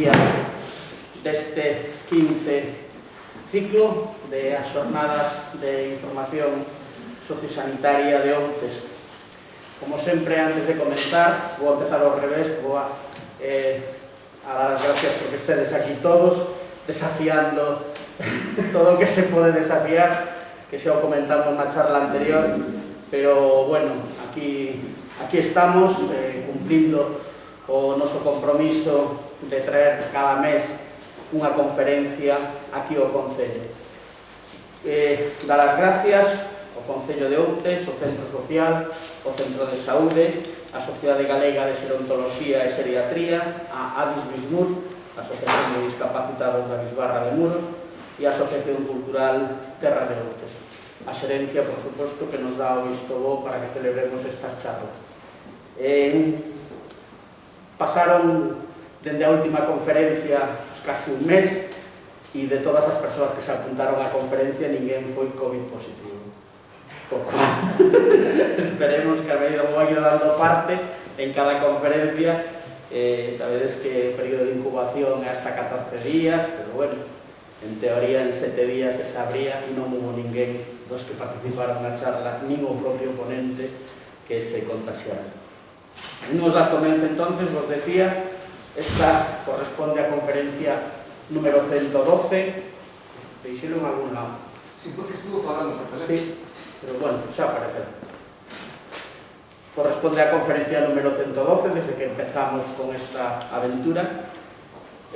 día deste 15 ciclo de as xornadas de información sociosanitaria de Outes. Como sempre, antes de comenzar, vou empezar ao revés, vou a dar as gracias porque estedes aquí todos, desafiando todo o que se pode desafiar, que xa o comentamos na charla anterior, pero, bueno, aquí estamos cumplindo o noso compromiso de traer cada mes unha conferencia aquí ao Concello. Dar as gracias ao Concello de Outes, ao Centro Social, ao Centro de Saúde, a Sociedade Galega de Xerontoloxía e Xeriatría, a Adis Bismur, a Asociación de Discapacitados da Bisbarra de Muros e a Asociación Cultural Terra de Outes. A xerencia, por suposto, que nos dá o visto bo para que celebremos estas charlas. Pasaron dende a última conferencia casi un mes e de todas as persoas que se apuntaron á conferencia ninguén foi COVID positivo. Esperemos que a medida vou ido dando parte en cada conferencia. Sabedes que o período de incubación é hasta 14 días, pero bueno, en teoría en 7 días se sabría e non hubo ninguén dos que participaron na charla, nin o propio ponente que se contagiara. Imos dar comienzo entonces, vos decía, esta corresponde á conferencia número 112. Deixelo en algún lado. Sí, porque estuvo falando por teléfono. Sí, pero bueno, xa aparecerá. Corresponde á conferencia número 112, desde que empezamos con esta aventura.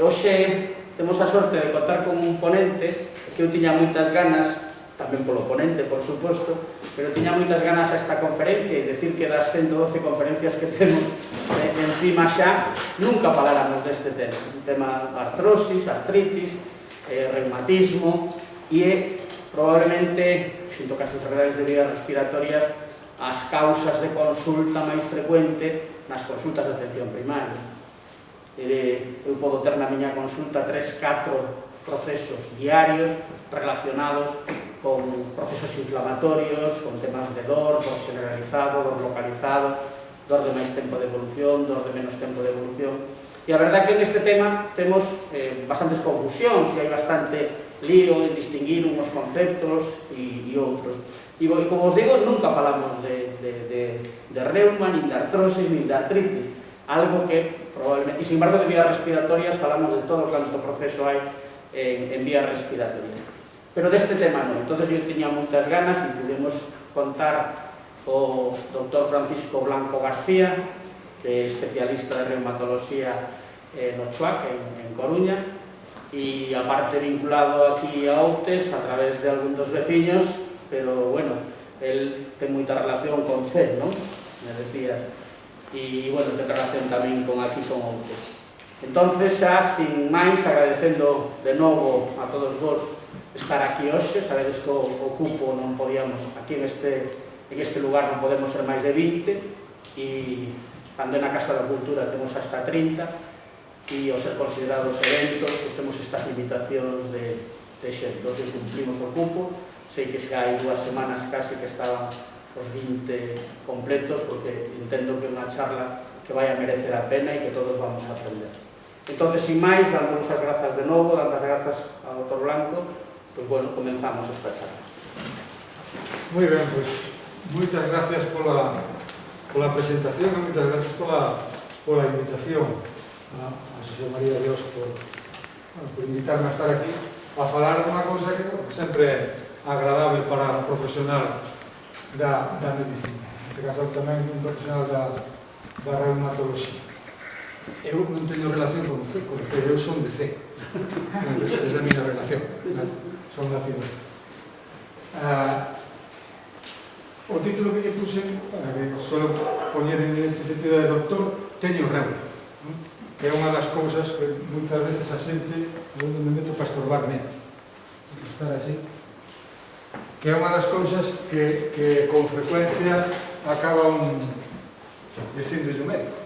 Hoxe temos a sorte de contar con un ponente que eu tiña moitas ganas, tamén polo ponente, por suposto, pero tiña moitas ganas a esta conferencia e decir que das 112 conferencias que temos encima xa, nunca faláramos deste tema. Un tema artrosis, artritis, reumatismo e probablemente, xunto cas enfermedades de vías respiratorias, as causas de consulta máis frecuente nas consultas de atención primaria. Eu podo ter na miña consulta 3-4 procesos diarios relacionados con procesos inflamatorios, con temas de dor generalizado, dor localizado, dor de máis tempo de evolución, dor de menos tempo de evolución. E a verdade é que neste tema temos bastantes confusións e hai bastante lío en distinguir uns conceptos e outros. E como os digo, nunca falamos de reuma, nin de artrosis, nin de artritis, algo que probablemente, e sin embargo de vías respiratorias falamos de todo canto proceso hai en vías respiratorias. Pero deste tema non. Entón, eu tiña moitas ganas e pudemos contar o Dr. Francisco Blanco García, que é especialista de reumatoloxía no Chuac, en Coruña, e aparte vinculado aquí a Outes a través de algún dos veciños, pero, bueno, el ten moita relación con CEL, non? Me decías. E, bueno, ten relación tamén con aquí con Outes. Entonces, xa, sin máis, agradecendo de novo a todos vos estar aquí hoxe. Sabedes que o cupo non podíamos, aquí en este lugar non podemos ser máis de 20, e cando na Casa da Cultura temos hasta 30, e ao ser considerados eventos, pues temos estas limitacións de xente. Entón, cumplimos o cupo. Sei que xa hai 2 semanas casi que estaban os 20 completos, porque entendo que é unha charla que vai a merecer a pena e que todos vamos a aprender. Entón, sin máis, dándonos as grazas de novo, dando as grazas ao Dr. Blanco, pues bueno, comenzamos esta charla. Moi ben, pues moitas gracias pola presentación e moitas gracias pola invitación a Xosé María Dios por invitarme a estar aquí a falar dunha cousa que sempre é agradable para o profesional da medicina. Neste caso tamén un profesional da reumatoloxía. Eu non teño relación con C, eu son de C. Esa é a miña relación. Son nacido. O título que lle puse, que suelo poñer en ese sentido de doctor, teño reuma, que é unha das cousas que moitas veces a xente non me meto para estorbarme, estar así, que é unha das cousas que con frecuencia acaban dicindo o médico.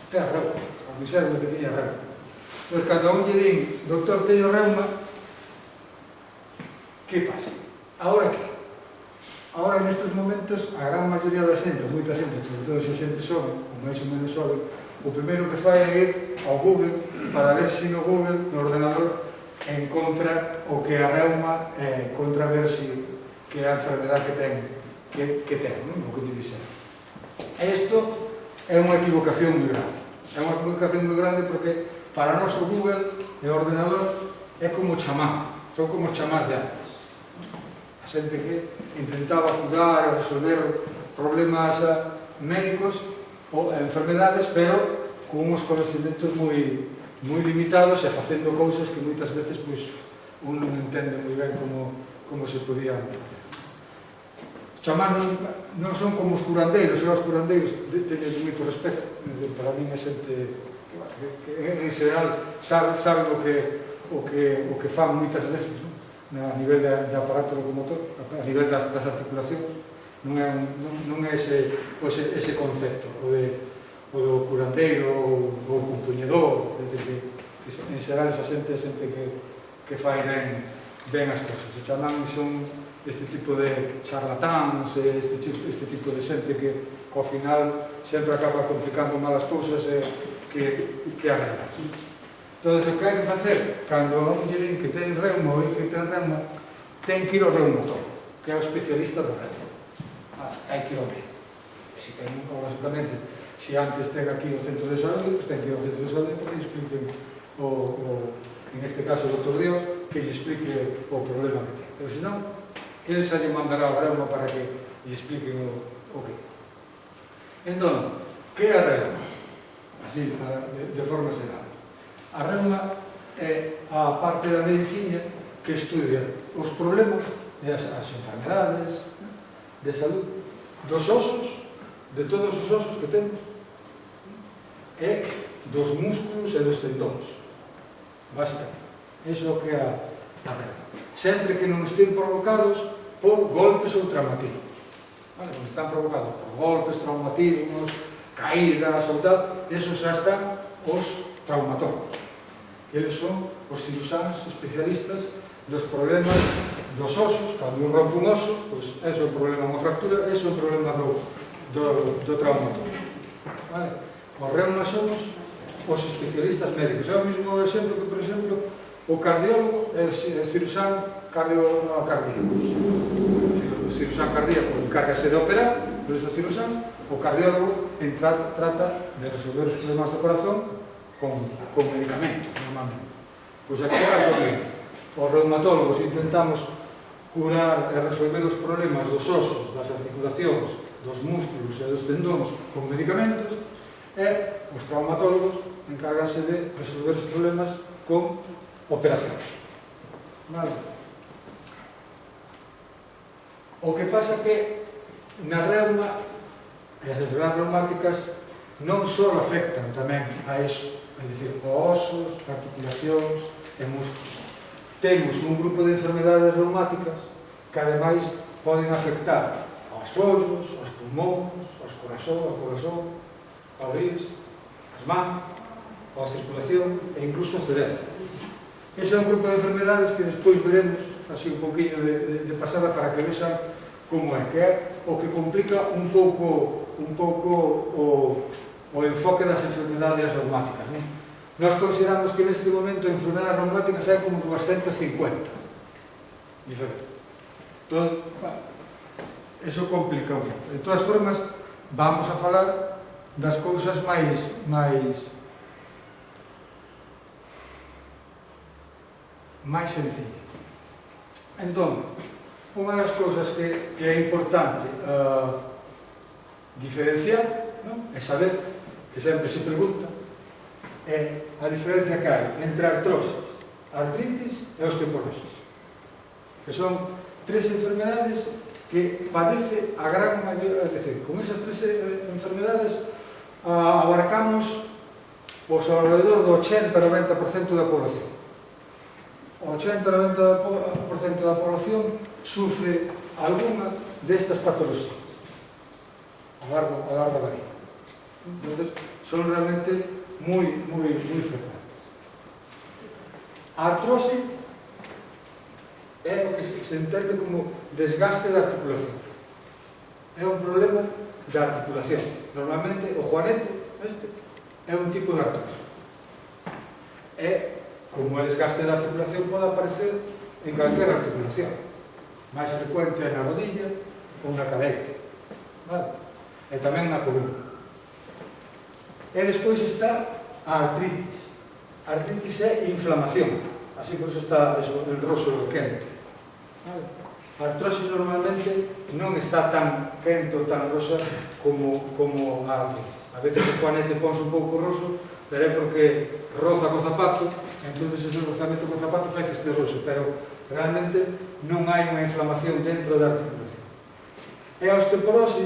Ten reuma, a dixeron que tiña reuma. Pois cando a un lle din, doctor, teño reuma, que pasa? Ahora que? Ahora, nestes momentos, a gran maioría da xente, moita xente, sobre todo se a xente sobe, ou máis ou menos sobe, o primeiro que fai é ir ao Google para ver se no Google, no ordenador, encontra o que a reuma, contra ver se que é a enfermedade que ten, non? O que lle dixen. Isto é unha equivocación moi grande. É unha equivocación moi grande porque para nós o Google e o ordenador é como o chamán, son como os chamás de antes. A xente que intentaba cuidar e resolver problemas médicos ou enfermedades, pero con uns conhecimentos moi limitados e facendo cousas que moitas veces un non entende moi ben como se podían facer. Os chamás non son como os curandeiros, e os curandeiros teñen moito respeto, para mí é xente que en xeral saben o que fan moitas veces, a nivel de aparato locomotor, a nivel das articulacións, non é ese concepto, o do curandeiro, o compuñedor, en xeral esa xente é xente que fai ben as cosas. Se chaman son este tipo de charlatáns, este tipo de xente que ao final sempre acaba complicando malas cousas que arregla. Entón, o que hai que facer, cando lle din que ten reuma ou que ten reuma, ten que ir ao reumatólogo, que é o especialista do reuma. Hai que ir ao médico. E se ten, lógicamente, se antes ten aquí o centro de saúde, pues ten que ir ao centro de saúde para que lle expliquen en este caso o Dr. Dios, que lle explique o problema que ten. Pero senón, ele xa lle mandará ao reuma para que lle expliquen o que. Entón, que é a reuma? Así, de forma xeral. A reuma é a parte da medicina que estudia os problemas e as enfermedades de salud dos osos, de todos os osos que temos, e dos músculos e dos tendóns, basicamente. Iso é o que é a reuma. Sempre que non estén provocados por golpes ou traumatismos. Quando están provocados por golpes, traumatismos, caídas ou tal, esos xa están os traumatólogos. Eles son os ciruxáns especialistas dos problemas dos osos. Cando un rompe un oso, pois ese é o problema, unha fractura, ese é o problema do traumatólogo. Os reumas somos os especialistas médicos. É o mesmo exemplo que, por exemplo, o cardiólogo é o ciruxán cardíaco. O ciruxán cardíaco encárgase de operar, por iso o ciruxán, o cardiólogo trata de resolver os problemas do corazón con medicamentos, normalmente. Pois aquí é o mesmo. Os reumatólogos intentamos curar e resolver os problemas dos osos, das articulacións, dos músculos e dos tendóns con medicamentos, e os traumatólogos encárganse de resolver os problemas con operacións. Vale? O que pasa que na reuma e as enfermedades reumáticas non só afectan tamén a eso, é dicir, osos, articulacións e músculos. Temos un grupo de enfermedades reumáticas que ademais poden afectar aos ollos, aos pulmóns, aos corazón, aos rins, as mans, a circulación e incluso ao cerebro. Ese é un grupo de enfermedades que despois veremos así un poquinho de pasada para que vexan como é, que é o que complica un pouco o enfoque das enfermedades reumáticas. Nós consideramos que neste momento a enfermedades reumáticas hai como 250 diferentes. Entón, eso complica un pouco. De todas formas, vamos a falar das cousas máis sencillas. Entón, unha das cousas que é importante diferenciar, é saber, que sempre se pregunta, é a diferencia que hai entre artrosis, artritis e osteoporosis, que son tres enfermedades que padece a gran maioría, é dicir, con esas tres enfermedades abarcamos ao alrededor do 80-90% da población. O 80-90% da población sufre alguna destas patologías a largo da vida. Entón, son realmente moi frecuentes. A artrose é o que se entende como desgaste da articulación. é un problema de articulación. Normalmente o juanete é un tipo de artrose. E, como o desgaste da articulación pode aparecer en calquera articulación. máis frecuente é na rodilla ou na cadeira, vale? E tamén na columna. E despois está a artritis. A artritis é inflamación, así por eso está el roso quente, vale? A artrose normalmente non está tan quente ou tan rosa como a artritis. A veces o juanete ponse un pouco roso, pero é porque roza co zapato, entonces ese rozamento co zapato fai que este roso, pero realmente non hai unha inflamación dentro da articulación. E a osteoporose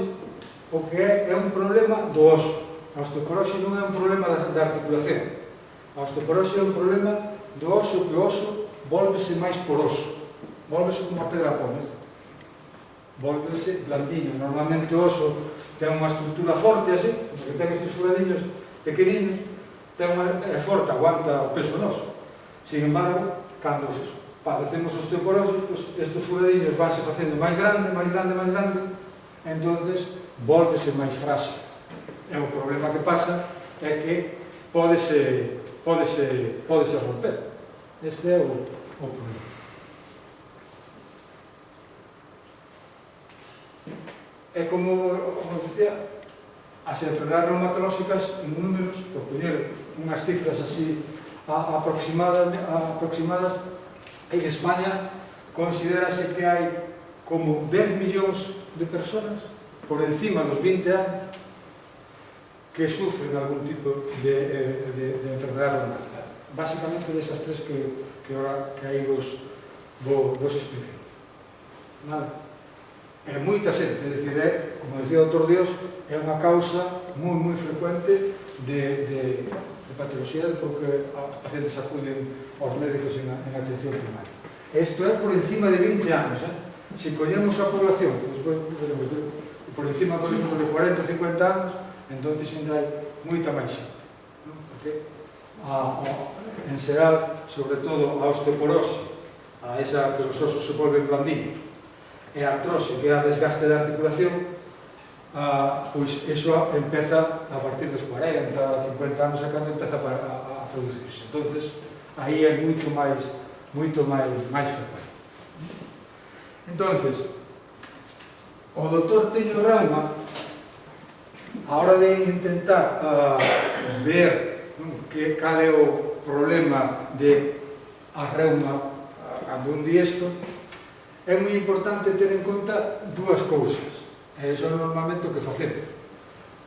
o que é un problema do oso. A osteoporose non é un problema da articulación. A osteoporose é un problema do oso, que o oso volvese máis poroso, volvese como a pedra pómez, volvese blandiño. Normalmente o oso ten unha estrutura forte así, porque ten estes furadillos pequeninos, é forte, aguanta o peso noso. Sin embargo, cando padecemos osteoporose, pues, estes furadillos vanse facendo máis grande, entonces volvese máis frágil. E o problema que pasa é que pódese romper. Este é o problema. É como dicía, as enfermedades reumatolóxicas en números, por poñer unhas cifras así aproximadas, en España considerase que hai como 10 millóns de personas por encima dos 20 anos que sufren algún tipo de enfermedade reumática. Básicamente desas tres que aí vos expliquei. Vale? É moita xente, é dicir, como decía o Dr. Dios, é unha causa moi frecuente de patoloxía, porque os pacientes acuden aos médicos en atención primaria. Isto é por encima de 20 anos. Se collemos a población por encima do número de 40 ou 50 anos, entonces ainda hai moita máis xente. Porque en xeral, sobre todo a osteoporose, a esa que os osos se volven blandinos, e a artrose, que é a desgaste da articulación, pois iso empeza a partir dos 40, 50 anos, é cando empeza a producirse. Entonces, aí é moito máis frecuente. Entonces, o doutor teño reuma, a hora de intentar ver cal é o problema de a reuma cando un di isto, é moi importante ter en conta dúas cousas. E iso é normalmente o que facemos.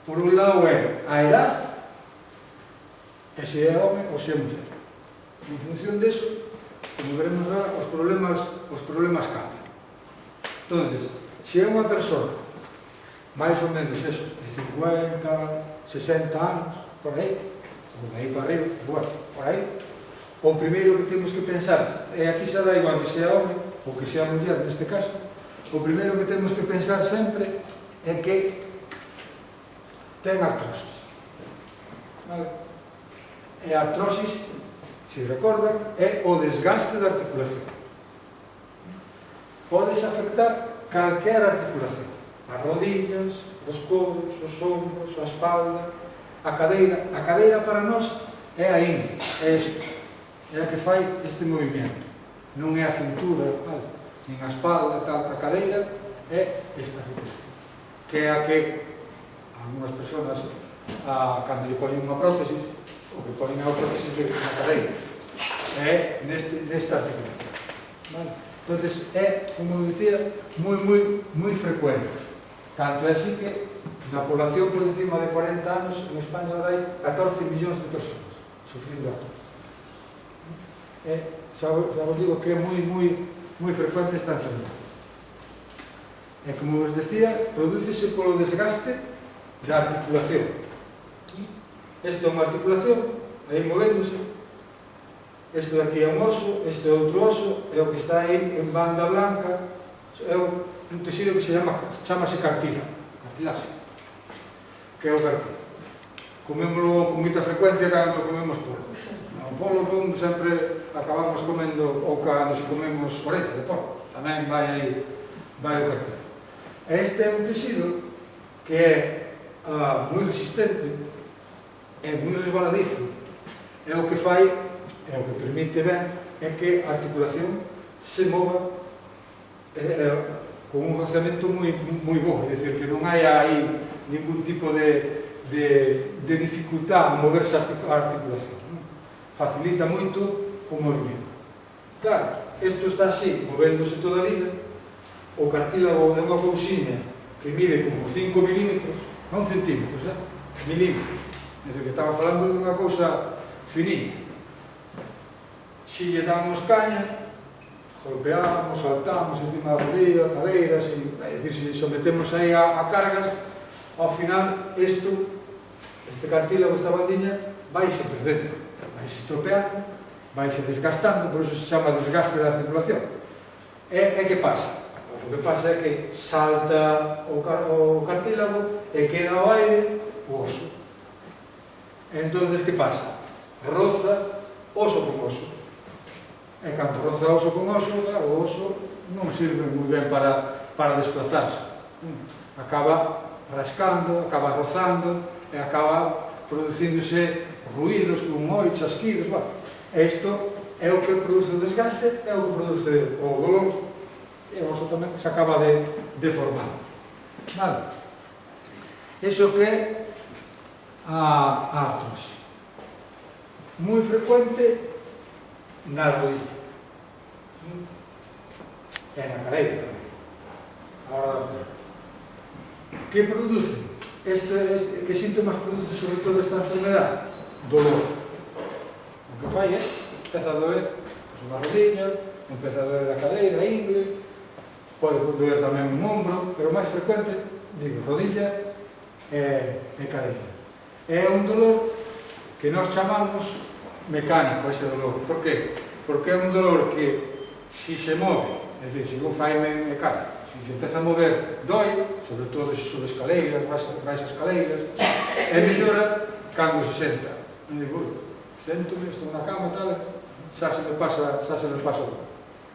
Por un lado é a edad, e se é home ou se é muller. En función deso, como veremos agora, os problemas cambian. Entonces, se é unha persona máis ou menos eso, de 50, 60 anos, por aí, ou de aí para arriba, bueno, por aí, o primeiro que temos que pensar, e aquí xa dá igual que sea home ou que sea muller neste caso, o primeiro que temos que pensar sempre é que ten artrosis. Vale? E a artrosis, se recordan, é o desgaste da articulación. Podes afectar calquer articulación, as rodillas, os codos, os ombros, a espalda, a cadeira. A cadeira para nós é a ingle, é isto, é a que fai este movimento, non é a cintura, vale? Nin a espalda, tal. A cadeira é esta, que é a que algunhas persoas cando lle poñen unha prótesis, o que poñen a prótesis na cadeira, é nesta articulación, vale? Entonces é, como dicía, moi frecuente, tanto é así que na población por encima de 40 anos en España hai 14 millóns de persoas sufrindo artrose. Xa vos digo que é moi frecuente esta enfermedade. E como vos decía, prodúcese polo desgaste da articulación. Esta é unha articulación, aí movéndose. Isto aquí é un oso, este é outro oso, é o que está aí en banda blanca, é un tecido que se chamase cartilaxe, que é o cartílago. Comémoslo con moita frecuencia cando comemos polvo. O polvo sempre acabamos comendo, ou cando se comemos orella de polvo, tamén vai o cartílago. Este é un tecido que é moi resistente, é moi resbaladizo, é o que fai, é o que permite ben, é que a articulación se mova con un roceamento moi bo, é dicir, que non hai aí ningún tipo de dificultad en moverse a articulación. Facilita moito o movimento. Claro, isto está así, movéndose toda a vida. O cartílago é unha cousiña que mide como 5 milímetros, non centímetros, milímetros. É dicir, que estaba falando de unha cousa fininha. Si lle damos caña, golpeamos, saltamos encima da rodilla, cadeiras, é dicir, se sometemos aí a cargas, ao final, este cartílago, esta bandiña, vaise perdendo, vaise estropeando, vaise desgastando, por iso se chama desgaste da articulación. E que pasa? O que pasa é que salta o cartílago e queda ao aire o oso. Entón, que pasa? Roza oso con oso. E cando roza oso con oso, o oso non sirve moi ben para desplazarse. Acaba rascando, acaba rozando e acaba producíndose ruídos como moi chasquidos. Isto é o que produce o desgaste, é o que produce o dolor, e o oso tamén se acaba de deformar. Vale? Iso que é a artrose. Moi frecuente na rodilla. E na cadeira tamén. Ahora, que produce? Que síntomas produce sobre todo esta enfermedade? Dolor. O que fai é, empeza a doer unha rodilla, empeza a doer a cadeira, a ingle, pode doer tamén un ombro, pero máis frecuente, digo, rodilla e cadeira. É un dolor que nós chamamos mecánico, ese dolor. Por que? Porque é un dolor que, si se move, é dicir, se non fai mecánico, se empeza a mover, doi, sobre todo se sube escaleiras, vais a escaleiras, e mellora cando se senta. Non digo, sento-me, estou na cama, tal, xa se me pasa o dolor.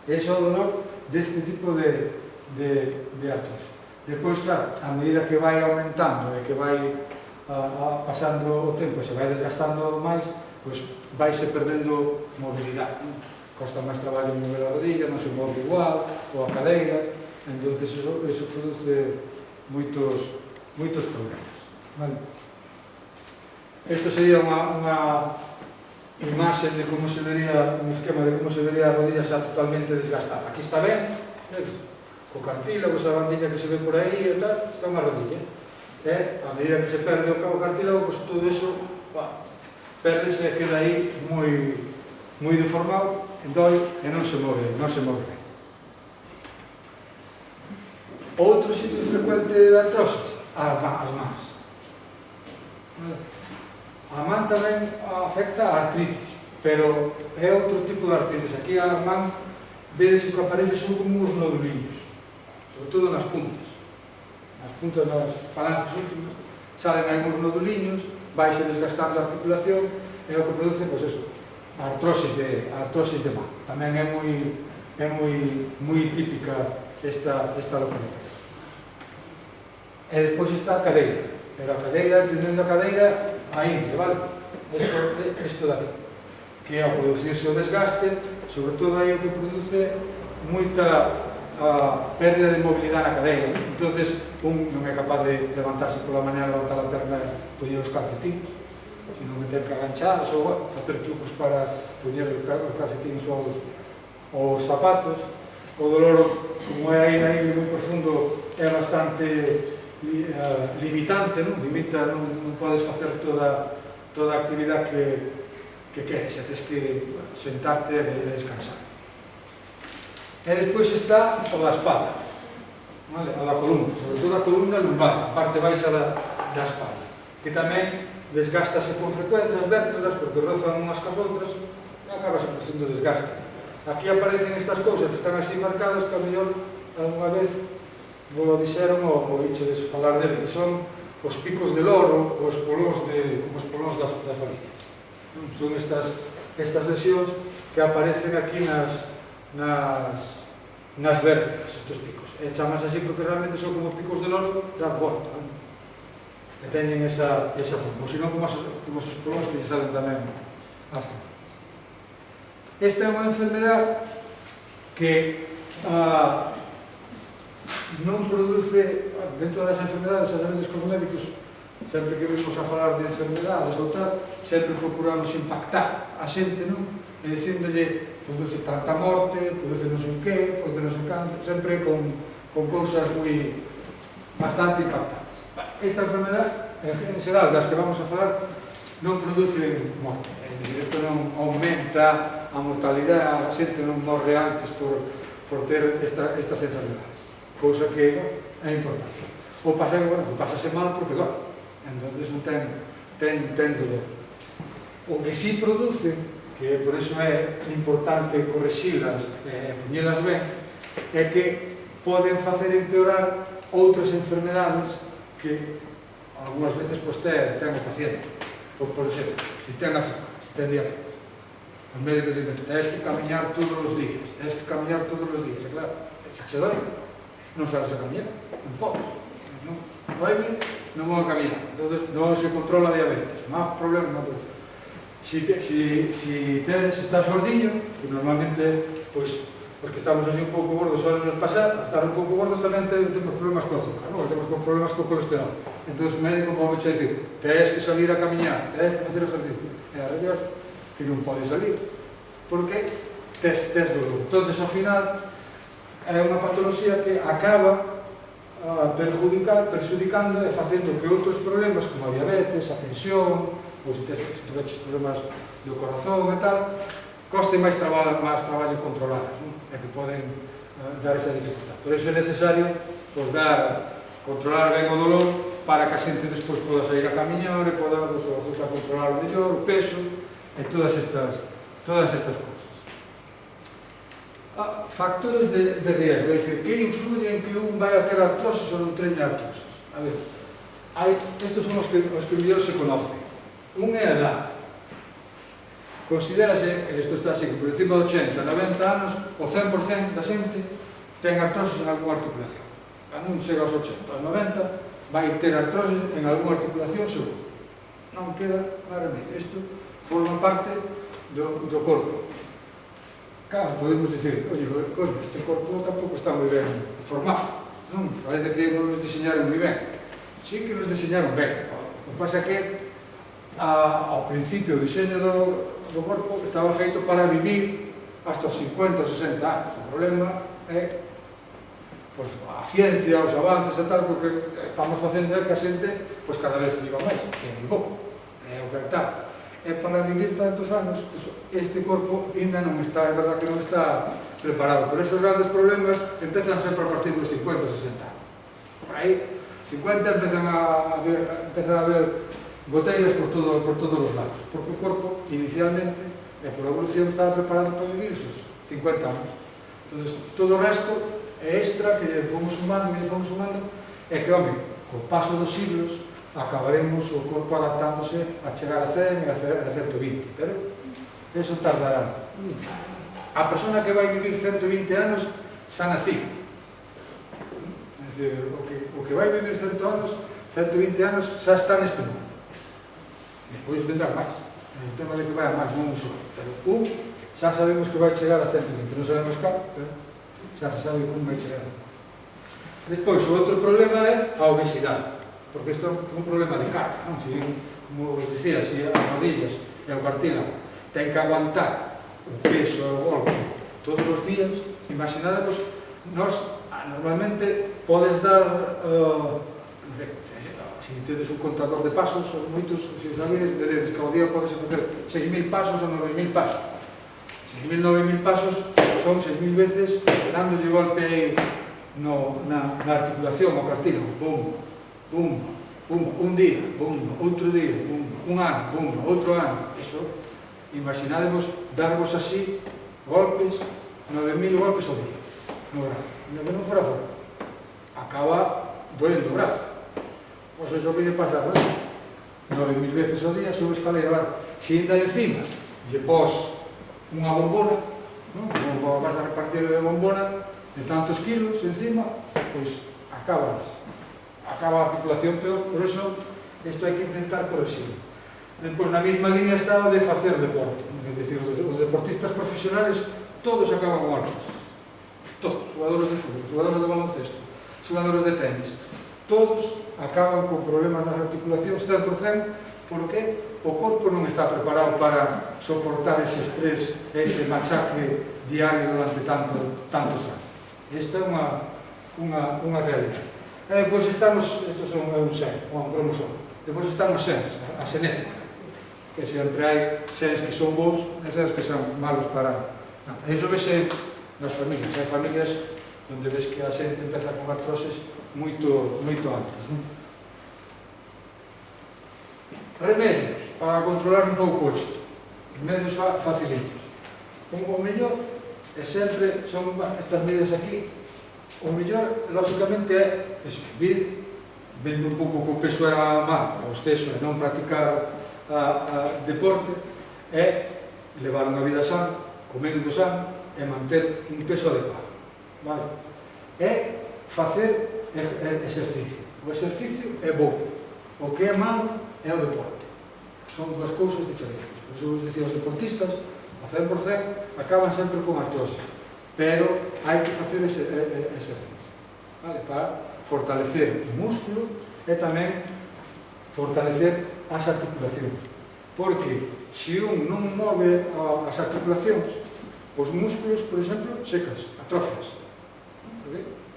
Ese é o dolor deste tipo de artrose. Depois, claro, a medida que vai aumentando e que vai pasando o tempo e se vai desgastando máis, pois vaise perdendo mobilidade. Costa máis traballo mover a rodilla, non se move igual, ou a cadeira, entón iso produce moitos problemas. Vale? Isto sería unha imaxe de como se vería, un esquema de como se vería a rodilla xa totalmente desgastada. Aquí está ben, co cartílago, esa bandilla que se ve por aí e tal, está unha rodilla. A medida que se perde o cartílago, pois todo iso perdese e queda aí moi deformado, doi e non se move ben. Outro sitio frecuente de artrose, as mans. A man tamén afecta a artritis, pero é outro tipo de artritis. Aquí a man vedes que aparece son como uns noduliños, sobre todo nas puntas. Nas puntas das falanges últimas salen aí uns noduliños, vaise desgastando a articulación e o que produce, pois eso, artrosis de man. Tamén é moi típica esta localización. E despois está a cadeira, pero a cadeira, entendendo a cadeira, a ingle, vale? Isto daqui, que ao producirse o desgaste, sobre todo aí o que produce moita pérdida de mobilidade na cadeira. Entón, non é capaz de levantarse pola mañá, levantar a perna e poñer os calcetines, sino que ten que aganchar, ou facer trucos para poñer os calcetines ou os zapatos. O dolor, como é aí na ingle moi profundo, é bastante limitante, non podes facer toda a actividade que queres, tens que sentarte e descansar. E despois está o da espalda, o da columna, sobre todo a columna lumbar, a parte baixa da espalda, que tamén desgástase con frecuencia as vértebras porque rozan unhas cas outras e acabase producindo desgaste. Aquí aparecen estas cousas que están así marcadas que a mellor alguna vez vos lo dixeron ou vichedes falar del, que son os picos de loro ou os polóns das varillas. Son estas lesións que aparecen aquí nas nas vértebras, estes picos. E chamas así porque realmente son como picos de loro da volta, que teñen esa forma, ou senón como os espolóns que se salen tamén así. Esta é unha enfermedade que non produce, dentro das enfermedades, as veces cos médicos, sempre que vimos a falar de enfermedades ou tal, sempre procuramos impactar a xente, non? E dicíndolle, produce tanta morte, produce non sei que, produce non sei canto, sempre con cousas moi bastante impactantes. Esta enfermedade, en xeral, das que vamos a falar, non produce morte. En directo non aumenta a mortalidade, a xente non morre antes por ter estas enfermedades. Cousa que é importante. O pasase mal porque dói. Entón, non ten dolor. O que sí produce, que por iso é importante correxilas e poñelas ben, é que poden facer empeorar outras enfermedades que algunhas veces ten o paciente. Por exemplo, se ten azúcar, se ten diabetes, os médicos dicen, tens que camiñar todos os días, e claro, se che doi, non sabes a camiñar, non podes. Doime, non vou a camiñar, entón non se controla a diabetes, máis problema non pode. Se estás gordinho, que normalmente, pois, porque estamos así un pouco gordos, só nos pasar, a estar un pouco gordos tamén temos problemas co azúcar, non? Temos problemas co colesterol. Entón o médico pode che dicir, tens que salir a camiñar, tens que facer exercicio. E a Dios que non pode salir, porque tes dolor. Entón, ao final, é unha patoloxía que acaba perxudicando e facendo que outros problemas como a diabetes, a tensión, ou se tedes problemas do corazón e tal, coste máis traballo controladas, e que poden dar esa dificultad. Por iso é necesario controlar ben o dolor para que a xente despois poda sair a camiñar e poda o azúcar controlar mellor, o peso e todas estas cousas. Factores de riesgo, é dicir, que influyen que un vai a ter artrosis ou non teña artrosis. A ver, estes son os que mellor se conocen. Un é a edad. Considérase, isto está así, que por encima de 80 a 90 anos, o 100% da xente ten artrosis en algunha articulación. A non chega aos 80, aos 90, vai ter artrosis en algunha articulación seguro. Non queda claramente. Isto forma parte do corpo. Claro, podemos dicir, oye, este corpo tampouco está moi ben formado, non? Parece que non nos diseñaron moi ben. Sí que nos diseñaron ben. O que pasa é que ao principio o diseño do corpo estaba feito para vivir hasta os 50 ou 60 anos. O problema é a ciencia, os avances e tal, porque estamos facendo que a xente cada vez viva máis, que é moi bo, é o que está. E para vivir tantos anos, este corpo ainda non está, é verdad que non está preparado. Por esos grandes problemas empezan sempre a partir dos 50 ou 60 anos. Por aí, 50 empezan a haber goteiras por todos os lados, porque o corpo inicialmente e por evolución estaba preparado para vivir esos 50 anos. Entón, todo o resto é extra que lle fomos sumando, e que, home, co paso dos siglos acabaremos o corpo adaptándose a chegar a 100 e a 120, pero eso tardará. A persona que vai vivir 120 anos xa nací. É dicir, o que vai vivir 120 anos xa está neste mundo. Depois vendrá máis. O tema de que vai a máis non só, pero xa sabemos que vai chegar a 120, non sabemos cal, pero xa se sabe como vai chegar. Despois, o outro problema é a obesidade, porque isto é un problema de carga, non? Se, como vos dicía, se as rodillas e o cartílago ten que aguantar o peso e o golpe todos os días, imaginade, nós normalmente podes dar, se tedes un contador de pasos, moitos, se sabedes, veredes que ao día podes facer 6.000 pasos ou 9.000 pasos. 6.000, 9.000 pasos son 6.000 veces dándolle golpe aí na articulación, ao cartílago, bum, bum, bum, un día, bum, outro día, bum, un ano, bum, outro ano. Iso, imaginademos darvos así golpes, 9.000 golpes ao día, no brazo. No que non fora fora, acaba doendo o brazo. Pois iso que lle pasa, 9.000 veces ao día, sube escalera, se ainda encima, lle pos unha bombona, non? Como vas a repartir de bombona, de tantos kilos encima, pois acaba a articulación peor, por eso isto hai que intentar corregir. Depois, na mesma línea está o de facer deporte, é dicir, os deportistas profesionales todos acaban con artrosis, todos, xogadores de fútbol, xogadores de baloncesto, xogadores de tenis, todos acaban con problemas nas articulacións 100%, porque o corpo non está preparado para soportar ese estrés, ese machaque diario durante tantos anos. Esta é unha realidade. E depois estamos, isto son un xen, un cromosoma, depois estamos xens, a xenética, que sempre hai xens que son bons e xens que son malos para... Iso vese nas familias, hai familias onde ves que a xente empeza con artroses moito antes. Remedios para controlar un pouco isto. Remedios facilitos. O mellor é sempre, son estas medidas aquí, o mellor, lógicamente, é vir, vendo un pouco que o peso era mal, o exceso, e non practicar deporte, é levar unha vida sana, comendo sano, e manter un peso adecuado. Vale? É facer exercicio. O exercicio é bom. O que é malo é o deporte. Son dúas cousas diferentes. Por iso vos dicía, os deportistas, a 100%, acaban sempre con artrosis. Pero hai que facer exercicio. Vale? Para fortalecer o músculo e tamén fortalecer as articulacións. Porque se un non move as articulacións, os músculos, por exemplo, secas, atrofias.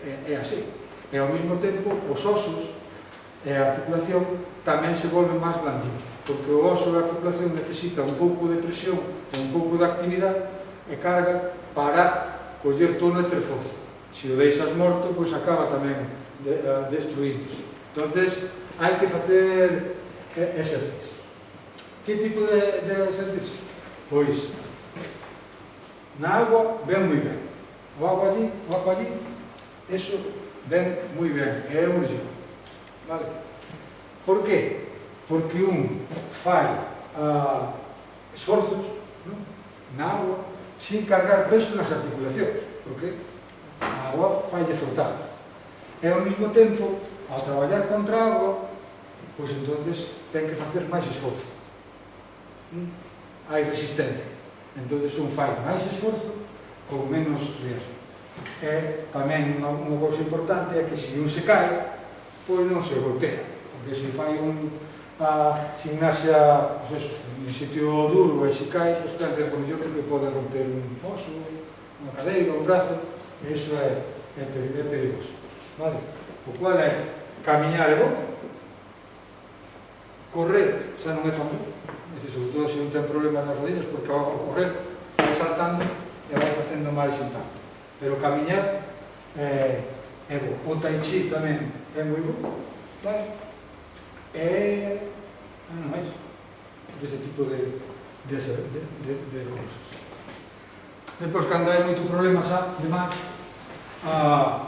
É así. E ao mesmo tempo, os osos e a articulación tamén se volven máis blanditos, porque o oso e a articulación necesita un pouco de presión e un pouco de actividade e carga para coller tono e ter forza. Se o deixas morto, pois acaba tamén destruíndose. Entonces, hai que facer exercicio. Que tipo de exercicio? Pois, na agua ven moi ben. O agua allí, eso ven moi ben, é original. Vale? Por qué? Porque un fai esforzos na agua sin cargar peso nas articulacións, porque a agua fai de flotar. E ao mesmo tempo, ao traballar contra a agua, pois entonces ten que facer máis esforzo. Hai resistencia. Entonces un fai máis esforzo con menos riesgo. E tamén unha cousa importante é que se un se cae, pois non se golpea, porque se fai a gimnasia, pois eso, en sitio duro e se cae, pois ten riesgo mellor que pode romper un oso, unha cadeira, un brazo, e iso é perigoso. Vale? O cual é camiñar é bom, correr xa non é tan bom, sobre todo se non ten problemas nas rodillas, porque ao correr vai saltando e vai facendo máis impacto. Pero camiñar é bo. O tai chi tamén é moi bo. Vale? Non máis. Ese tipo de cousas. Depois, cando hai moito problema xa, demais,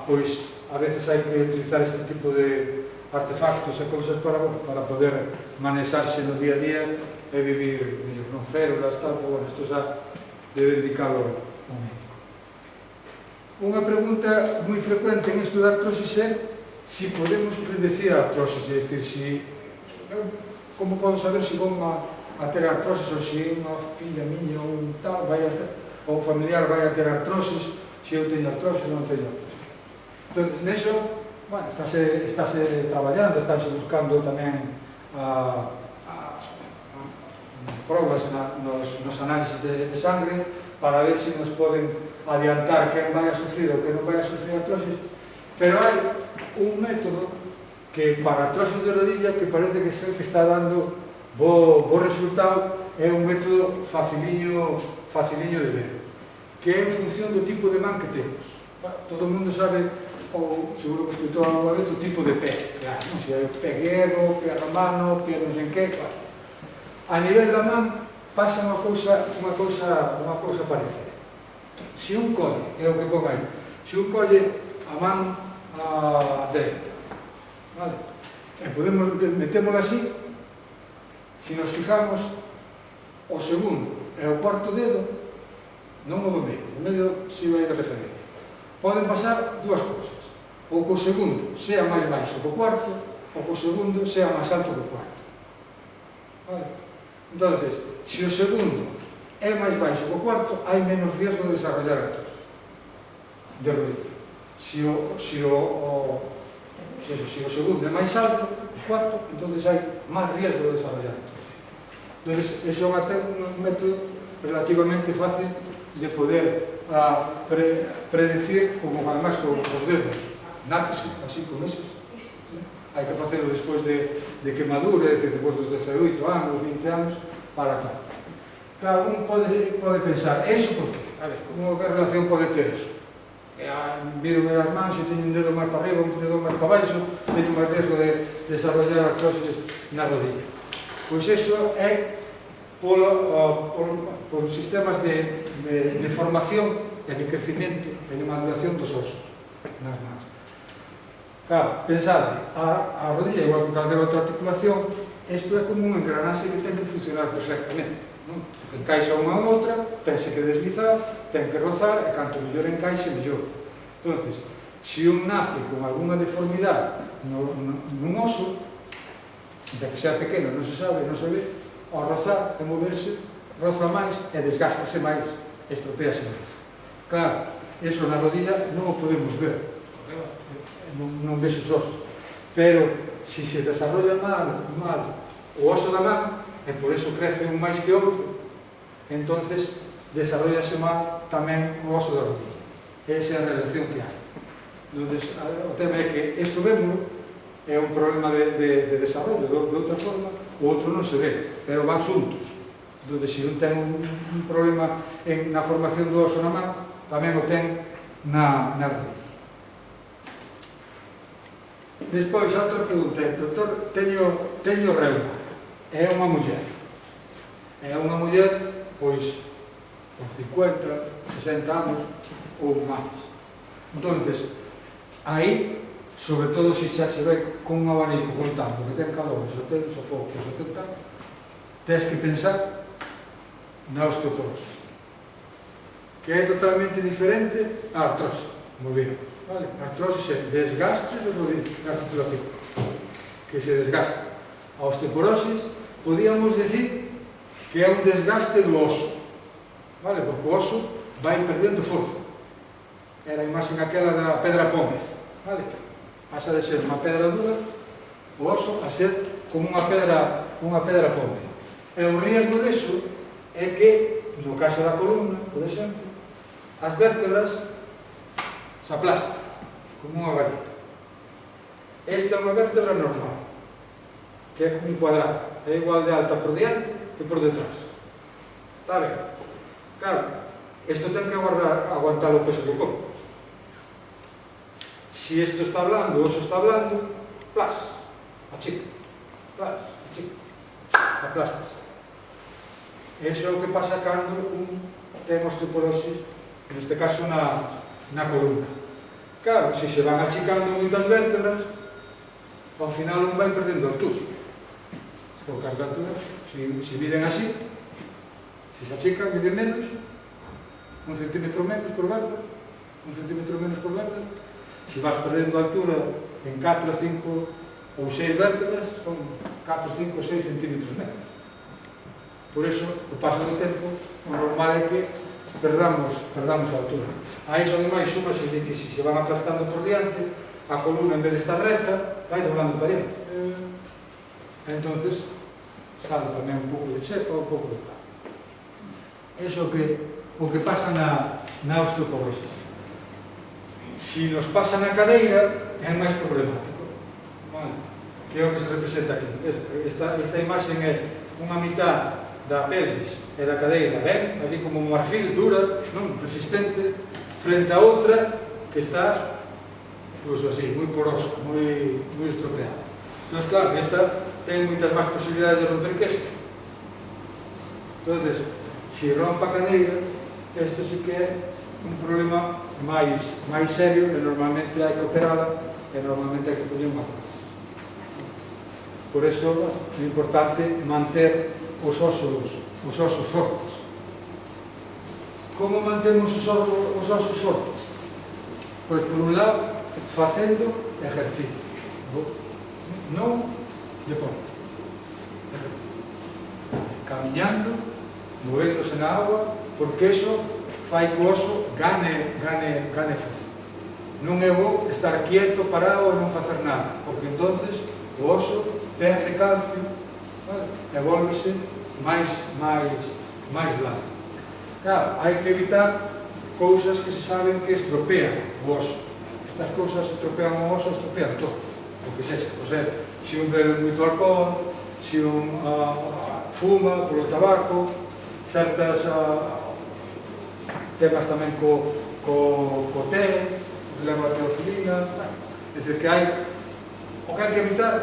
pois, a veces hai que utilizar este tipo de artefactos e cousas para poder manexarse no día a día e vivir non férulas, tal, pero bueno, isto xa debe indicalo o médico. Unha pregunta moi frecuente en esto de artrosis é se podemos predecir a artrosis, é dicir, como podo saber se vou a ter artrosis ou se unha filla miña ou un tal, ou familiar vai a ter artrosis, se eu teño artrosis ou non teño artrosis. Entón, neso, bueno, estáse traballando, estáse buscando tamén probas nos análisis de sangre para ver se nos poden adiantar quen vai a sufrir ou quen non vai a sufrir artrosis, pero hai un método que para artrosis de rodilla que parece que é que está dando bo resultado, é un método faciliño de ver, que é en función do tipo de man que temos. Todo o mundo sabe, ou seguro que escutou alguna vez, o tipo de pé, claro, non? Se é pé guerro, pé romano, pé non sei que, claro. A nivel da man pasa unha cousa parecida. Se un colle, é o que pon aí, se un colle a man dereita, vale? E podemos metémola así, se nos fijamos, o segundo e o cuarto dedo non o do medio si vai de referencia. O poden pasar dúas cousas. Ou que o segundo sea máis baixo que o cuarto, ou que o segundo sea máis alto que o cuarto. Vale? Entonces, se o segundo é máis baixo que o cuarto, hai menos riesgo de desarrollar artrosis de rodilla. Se o segundo é máis alto que o cuarto, entonces hai máis riesgo de desarrollar artrosis. Entonces, ese é un método relativamente fácil de poder predecir, como además con os dedos naces así con esos. Hai que facelo despois de que madure, é dicir, despois dos 18 anos, 20 anos, para tal. Claro, un pode pensar, eso por qué? A ver, como que relación pode ter eso? Miro as mans e teño un dedo máis para arriba, un dedo máis para baixo, teño máis riesgo de desarrollar artrosis na rodilla. Pois eso é por sistemas de formación e de crecimiento e de maduración dos osos nas mans. Claro, pensade, a rodilla, igual que calquera outra articulación, isto é como un engranaxe que ten que funcionar perfectamente, non? Encaixa unha a outra, tense que deslizar, ten que rozar, e canto mellor encaixe, mellor. Entonces, se un nace con algunha deformidade nun oso, de que sea pequeno, non se sabe, non se ve, ao rozar e moverse, roza máis e desgástase máis, estropease máis. Claro, iso na rodilla non o podemos ver, non ves os osos, pero se se desarrolla mal o oso da man, e por eso crece un máis que outro, entonces desarrollase mal tamén o oso da rodilla. Esa é a relación que hai. Entonces, o tema é que isto vemos é un problema de desarrollo, de outra forma, o outro non se ve, pero van xuntos. Entonces, se un ten un problema na formación do oso na man, tamén o ten na rodilla. Despois, outra pregunta, doutor, teño reuma, é unha muller, pois, por 50, 60 anos ou máis. Entonces, aí, sobre todo se xa se ve con un abanico contando que ten calores, ou ten sofocos, ou ten tal, tens que pensar na osteoporosis, que é totalmente diferente á artrose, moi ben. Vale. A artrosis é desgaste da articulación, que se desgasta. A osteoporosis, podíamos decir que é un desgaste do oso, vale? Porque o oso vai perdendo forza. Era a imagen aquela da pedra pómez, vale? Pasa de ser unha pedra dura, o oso, a ser como unha pedra pómez. E o riesgo deso é que, no caso da columna, por exemplo, as vértebras se aplasta como unha galleta. Esta é unha vértebra normal, que é como un cuadrado, é igual de alta por diante que por detrás. Está ben? Claro, isto ten que aguantar o peso do corpo. Se isto está blando, o oso está blando, plas, achica, plas, achica, aplastas. Eso é o que pasa cando un ten osteoporosis, neste caso na columna. Claro, se se van achicando moitas vértebras, ao final un vai perdendo altura. Porque as vértebras, se miden así, se se achican, miden menos, 1 centímetro menos por vértebra, 1 centímetro menos por vértebra. Se vas perdendo altura en 4, 5 ou 6 vértebras, son 4, 5 ou 6 centímetros menos. Por iso, o paso do tempo, o normal é que perdamos a altura. A iso, ademais, súmase de que se se van aplastando por diante, a columna, en vez de estar recta, vai doblando para diante. Entonces, sale tamén un pouco de chepa, un pouco de pá. Iso o que pasa na osteoporosis. Se nos pasa na cadeira, é máis problemático. Vale. Que é o que se representa aquí. Esta imaxe é unha mitad da pelvis e da cadeira, ben, ali como un marfil dura, non, resistente, frente a outra que está, pues así, moi porosa, moi estropeada. Entón, claro, esta ten moitas máis posibilidades de romper que esta. Entón, se rompa a cadeira, isto sí que é un problema máis serio e normalmente hai que operala e normalmente hai que poñer unha cosa. Por iso é importante manter os osos fortes. Como mantemos os osos fortes? Pois, por un lado, facendo exercicio. Non deporte. Exercicio. Camiñando, movéndose na agua, porque eso fai que o oso gane fuerza. Non é bo estar quieto, parado e non facer nada, porque entonces o oso perde calcio, vale? E volvese máis blando. Claro, hai que evitar cousas que se saben que estropean o oso. Estas cousas estropean o oso, estropean todo. O que sexa, o sea, se un bebe moito alcohol, se un fuma polo tabaco, certas temas tamén co té, que leva a teofilina, é dicir, que hai o que hai que evitar,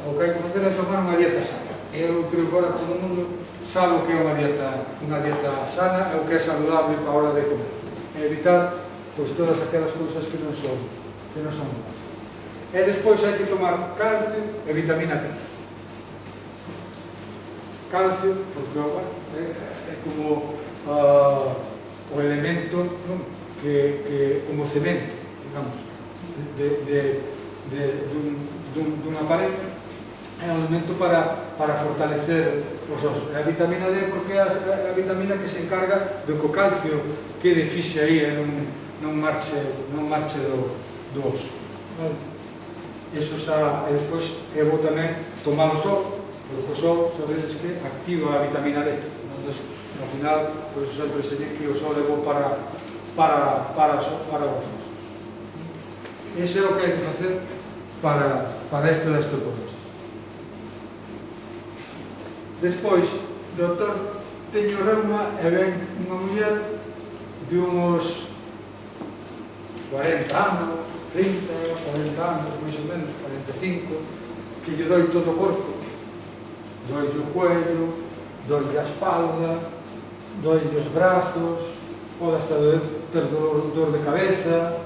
o que hai que facer é tomar unha dieta sana. Eu creo que agora todo o mundo sabe o que é unha dieta sana e o que é saludable para a hora de comer. E evitar pois todas aquelas cousas que non son boas. E despois hai que tomar calcio e vitamina D. Calcio, porque é como o elemento, non? que como cemento, digamos, dunha parede, é un elemento para fortalecer os osos. A vitamina D porque é a vitamina que se encarga de que o calcio quede fixe aí e non marche do oso. Eso xa, e despois é bo tamén tomar o sol, porque o sol, sabedes que activa a vitamina D. Entón, ao final, por eso sempre se di que o sol é bo para os osos. Ese é o que hai que facer para isto da osteoporosis. Despois, doutor, teño reuma e ven unha muller de uns 40 anos, 30, 40 anos, máis ou menos, 45, que lle doi todo o corpo. Doi o cuello, doi a espalda, doi os brazos, pode hasta ter dor de cabeza,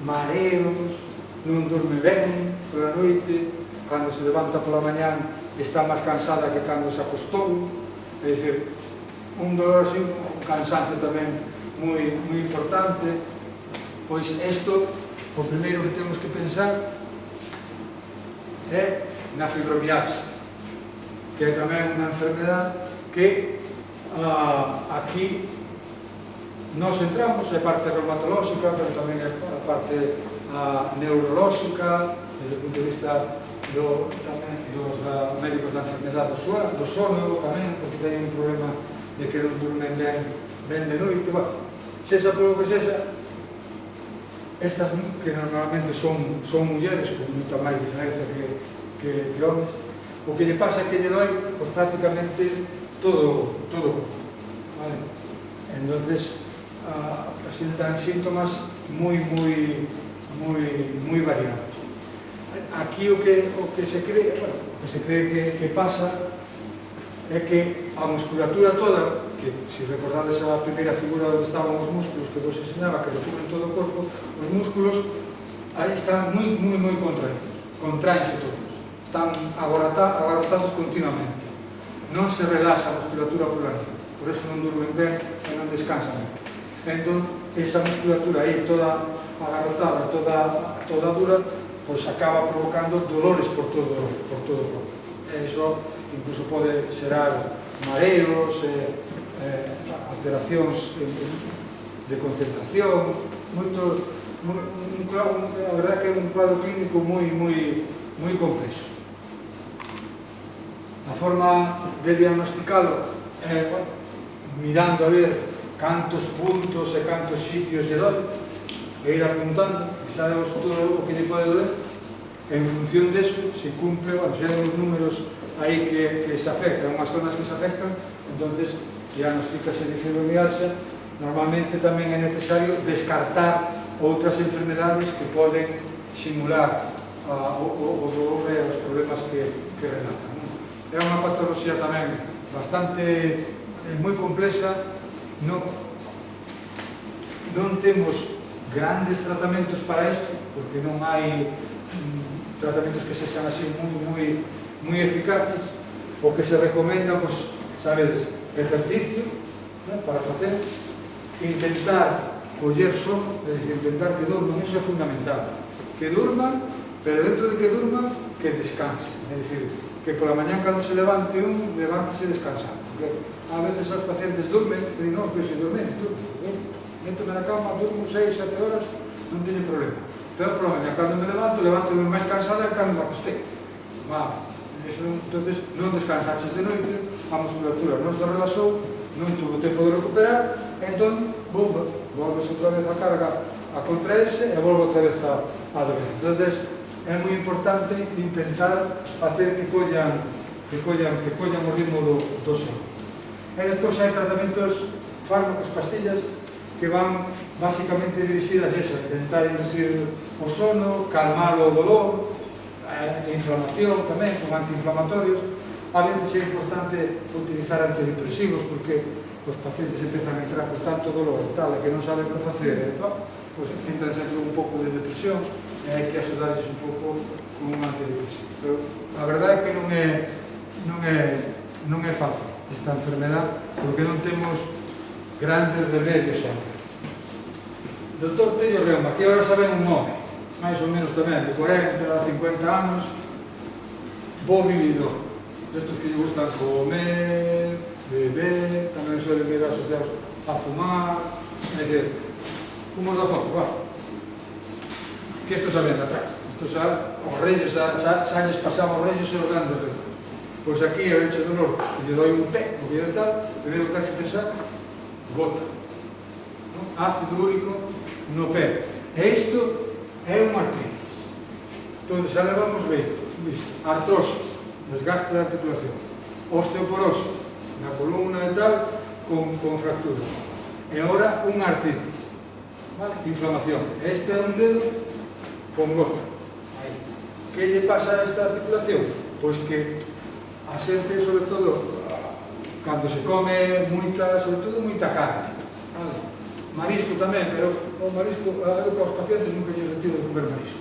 mareos, non dorme ben pola noite, cando se levanta pola mañán está máis cansada que cando se acostou, é dicir, un dolor así, un cansancio tamén moi importante. Pois isto, o primeiro que temos que pensar é na fibromialgia, que é tamén unha enfermedade que aquí nos entramos, é parte reumatolóxica, pero tamén é a parte neurolóxica, desde o punto de vista dos médicos da enfermedade do sono tamén, porque teñen un problema de que non durmen ben de noite. Sexa polo que sexa, estas que normalmente son mulleres con moita máis diferencia que homens, o que lle pasa é que lle doi prácticamente todo o corpo. Entonces presentan síntomas moi variados. Aquí o que se cree que pasa é que a musculatura toda, que se recordades a primeira figura onde estaban os músculos que vos ensinaba, que recubren todo o corpo, os músculos aí están moi contraense todos, están agarrotados continuamente, non se relaxa a musculatura pola noite, por eso non durmen ben e non descansan ben. Entón, esa musculatura aí toda agarrotada, toda dura, pois acaba provocando dolores por todo o corpo. E iso incluso pode xerar mareos, alteracións de concentración, a verdade que é un cuadro clínico moi complexo. A forma de diagnosticalo é mirando a ver cantos puntos e cantos sitios lle doi, e ir apuntando, xa vemos todo o que lle pode doler, en función deso, se cumpre, xa hai uns números aí que se afectan, unhas zonas que se afectan, entonces diagnostícase de fibromialgia. Normalmente tamén é necesario descartar outras enfermedades que poden simular o dolor e os problemas que relatan. É unha patoloxía tamén bastante moi complexa, non temos grandes tratamentos para isto, porque non hai tratamentos que sexan así moi eficaces. O que se recomenda, pois, sabedes, ejercicio para facer, intentar coller sono, é dicir, intentar que durman, eso é fundamental. Que durman, pero dentro de que durman, que descanse. É dicir, que pola mañá cando se levante levántese descansando. Porque a veces os pacientes durmen, e non, pero se durmen, métome na cama, durmo 6, 7 horas, non teño problema. Pero por la mañá, cando me levanto máis cansada que cando me acostei. Eso, entonces, non descansaches de noite, a musculatura non se relaxou, non tuvo tempo de recuperar, entón, volves outra vez a carga a contraerse e volve outra vez a dormir. Entonces, é moi importante intentar facer que collan o ritmo do sono. E despois hai tratamentos, fármacos, pastillas, que van basicamente dirixidas a eso, intentar inducir o sono, calmar o dolor, a inflamación tamén, con antiinflamatorios. A veces é importante utilizar antidepresivos porque os pacientes empezan a entrar con tanto dolor e tal, que non saben o que facer, pois entran sempre un pouco de depresión e hai que axudarles un pouco con un antidepresivo. Pero a verdade é que non é fácil esta enfermedad porque non temos grandes remedios sempre. Doutor Tello Reuma, que ahora saben un home, máis ou menos tamén, de 40 a 50 anos, bo vividor, destos que lle gustan comer, beber, tamén suelen ir asociados a fumar, é dicir, fumos da foto, que isto xa ven atrás, isto xa, os reyes, xa lles pasamos os reyes e os grandes reyes. Pois aquí, a enche do norte, e lle doi un pé, o que lle tal, primeiro que tens que pensar, gota, ácido úrico no pé. E isto é un artritis. Entón, xa levamos visto, artrose, desgaste da articulación, osteoporose, na columna e tal, con fractura. E agora, un artritis, inflamación. Este é un dedo con gota. Que lle pasa a esta articulación? Pois que a xente, sobre todo, cando se come moita, sobre todo, moita carne. Marisco tamén, pero o marisco, eu para os pacientes nunca lle retiro de comer marisco.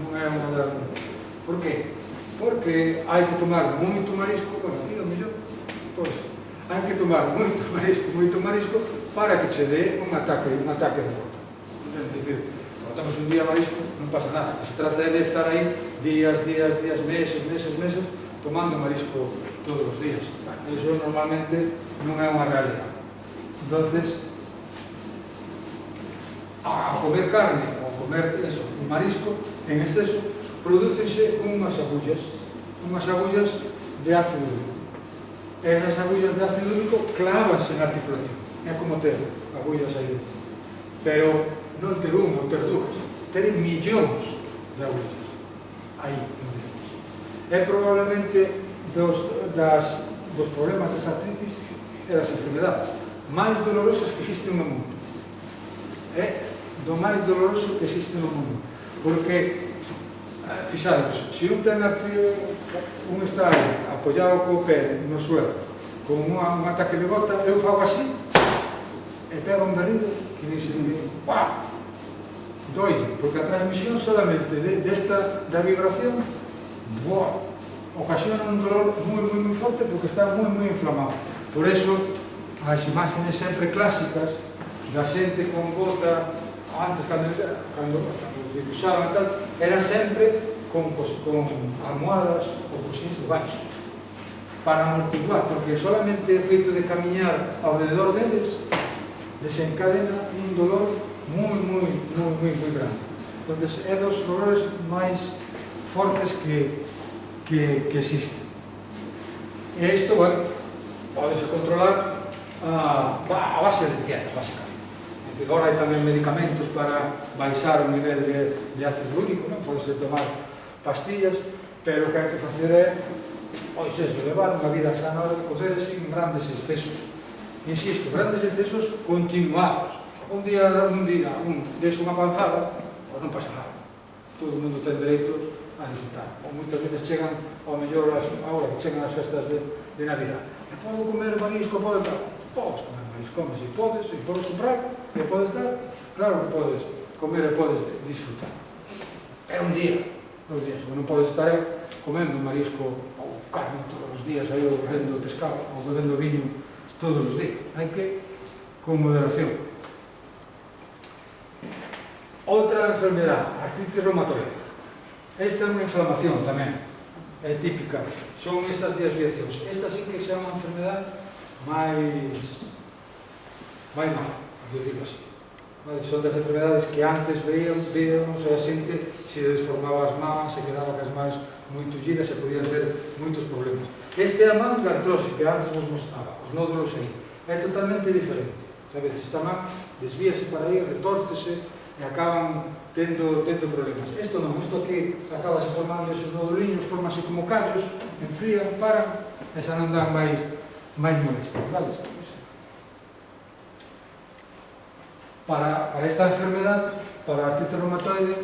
Non é unha das... Por qué? Porque hai que tomar moito marisco, bueno, aquí o mellor, pois, hai que tomar moito marisco para que che dé un ataque de gota. É dicir, cando tomas un día marisco, non pasa nada. Se trata de estar aí días, meses, tomando marisco todos os días. Eso normalmente non é unha realidade. Entonces, a comer carne ou comer eso, un marisco en exceso, prodúcense unhas agullas de ácido úrico. Esas agullas de ácido úrico clavanse na articulación. É como ter agullas aí dentro. Pero non ter un ou ter dúas, ter millóns de agullas aí. É probablemente dos problemas das artritis e das enfermedades máis dolorosas que existen no mundo. É do máis doloroso que existe no mundo. Porque, fixados, se un ten un está apoiado co pé no suelo con un ataque de gota, eu fago así e pega un berrido que ni se me... doille, porque a transmisión solamente da vibración ocasiona un dolor moi forte porque está moi inflamado. Por eso, as imaxes sempre clásicas da xente con gota, antes cando dibuixaban e tal, eran sempre con almohadas ou cosins debaixo, para amortiguar, porque solamente o feito de camiñar ao rededor deles desencadena un dolor moi grande. Entón, é dos dolores máis fortes que existen. E isto, bueno, podese controlar a base de dieta, básicamente. Agora hai tamén medicamentos para baixar o nivel de ácido úrico, non? Podese tomar pastillas, pero o que hai que facer é, pois eso, levar unha vida sana de cocer sin grandes excesos. Insisto, grandes excesos continuados. Un día des unha panzada, pois non pasa nada. Todo o mundo ten dereito a disfrutar. Ou moitas veces chegan, ao mellor, agora que chegan as festas de Navidad. E podo comer marisco, podes dar? Podes comer marisco, comes e podes comprar, e podes dar, claro que podes comer e podes disfrutar. É un día, 2 días, non podes estar comendo marisco ou carne todos os días, aí ou bebendo pescado, ou bebendo viño todos os días. Hai que, con moderación. Esta enfermedade, artritis reumatoide, esta é unha inflamación tamén, é típica, son estas desviacións. Esta sí que xa é unha enfermedade máis mala, por decirlo así. Son das enfermedades que antes veíamos e a xente se desformaba as mans, se quedaba cas mans moi tullidas e podían ter moitos problemas. Este é a man da artrose que antes vos mostraba, os nódulos aí. É totalmente diferente. Sabedes, esta man desvíase para aí, retórcese e acaban tendo problemas. Isto non, isto aquí acabase formando esos noduliños, formanse como callos, enfrían, paran e xa non dan máis molestias, vale? Para esta enfermedade, para a artritis reumatoide,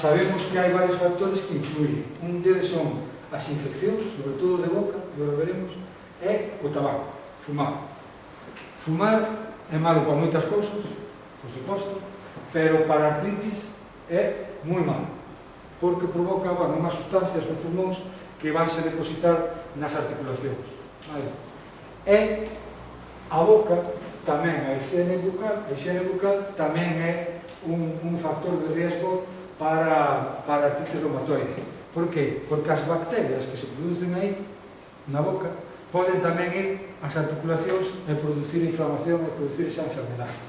sabemos que hai varios factores que influyen. Un deles son as infeccións, sobre todo de boca, e agora veremos, e o tabaco, fumar. Fumar é malo para moitas cousas, por suposto, pero para a artritis é moi malo, porque provoca unhas sustancias nos pulmóns que vanse depositar nas articulacións. E a boca tamén, a higiene bucal tamén é un factor de riesgo para a artritis reumatoide. Por que? Porque as bacterias que se producen aí na boca poden tamén ir ás articulacións e producir inflamación e producir esa enfermedade.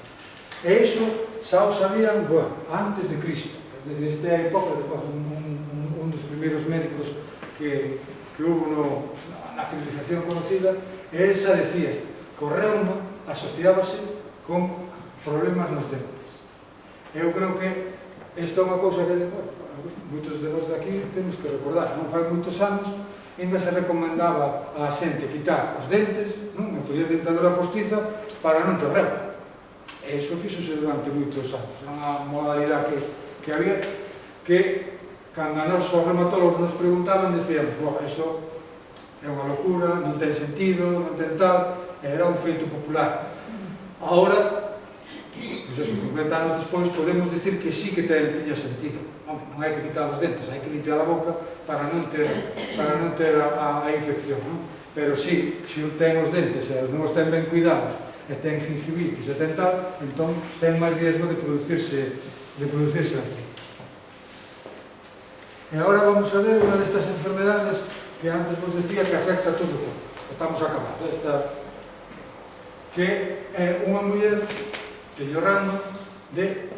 E iso xa o sabían antes de Cristo. Desde esta época, un dos primeiros médicos que hubo na civilización conocida, el xa decía que o reuma asociábase con problemas nos dentes. Eu creo que esta é unha cousa que moitos de nós daqui temos que recordar. Non fai moitos anos ainda se recomendaba a xente quitar os dentes, non? E poñer dentadura postiza para non ter reuma. E iso fixose durante moitos anos. É unha modalidade que había que, cando a nós os reumatólogos nos preguntaban, decíamos, iso é unha locura, non ten sentido, non ten tal, era un feito popular. Agora, pois eso, 50 anos despois, podemos dicir que sí que tiña sentido. Non hai que quitar os dentes, hai que limpiar a boca para non ter a infección. Pero sí, se ten os dentes e non os ten ben cuidados, e ten gingivitis e ten tal, entón ten máis riesgo de producirse aquí. E agora vamos a ver unha destas enfermedades que antes vos decía que afecta a todo o corpo. Estamos acabando. Esta que é unha muller mellorando de